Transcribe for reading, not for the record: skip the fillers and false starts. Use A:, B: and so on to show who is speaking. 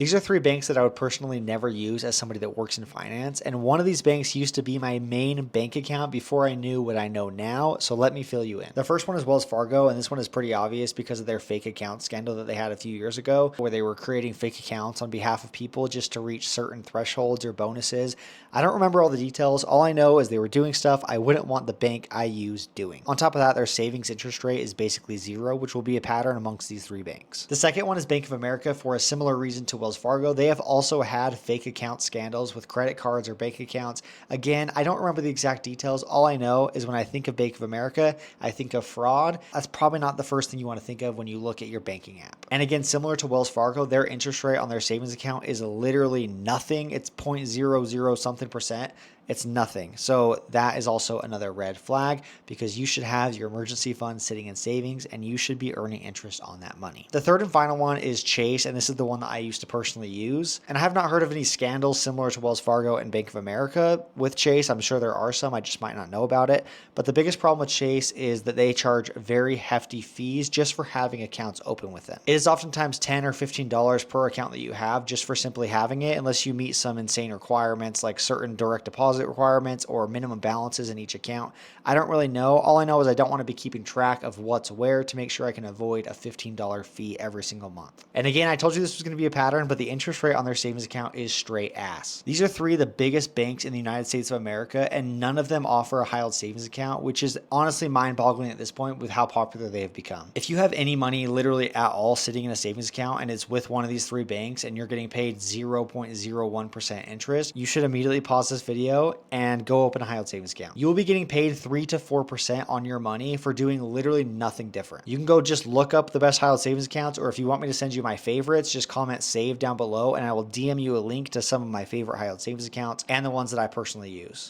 A: These are three banks that I would personally never use as somebody that works in finance. And one of these banks used to be my main bank account before I knew what I know now. So let me fill you in. The first one is Wells Fargo. And this one is pretty obvious because of their fake account scandal that they had a few years ago, where they were creating fake accounts on behalf of people just to reach certain thresholds or bonuses. I don't remember all the details. All I know is they were doing stuff I wouldn't want the bank I use doing. On top of that, their savings interest rate is basically zero, which will be a pattern amongst these three banks. The second one is Bank of America for a similar reason to Wells Fargo. They have also had fake account scandals with credit cards or bank accounts. Again, I don't remember the exact details. All I know is when I think of Bank of America, I think of fraud. That's probably not the first thing you want to think of when you look at your banking app. And again, similar to Wells Fargo, their interest rate on their savings account is literally nothing. It's 0.00 something percent. It's nothing. So that is also another red flag because you should have your emergency fund sitting in savings and you should be earning interest on that money. The third and final one is Chase, and this is the one that I used to personally use. And I have not heard of any scandals similar to Wells Fargo and Bank of America with Chase. I'm sure there are some, I just might not know about it. But the biggest problem with Chase is that they charge very hefty fees just for having accounts open with them. It is oftentimes $10 or $15 per account that you have just for simply having it, unless you meet some insane requirements like certain direct deposit requirements or minimum balances in each account. I don't really know. All I know is I don't want to be keeping track of what's where to make sure I can avoid a $15 fee every single month. And again, I told you this was going to be a pattern, but the interest rate on their savings account is straight ass. These are three of the biggest banks in the United States of America, and none of them offer a high yield savings account, which is honestly mind-boggling at this point with how popular they have become. If you have any money literally at all sitting in a savings account and it's with one of these three banks and you're getting paid 0.01% interest, you should immediately pause this video and go open a high yield savings account. You will be getting paid 3 to 4% on your money for doing literally nothing different. You can go just look up the best high yield savings accounts, or if you want me to send you my favorites, just comment save down below and I will DM you a link to some of my favorite high yield savings accounts and the ones that I personally use.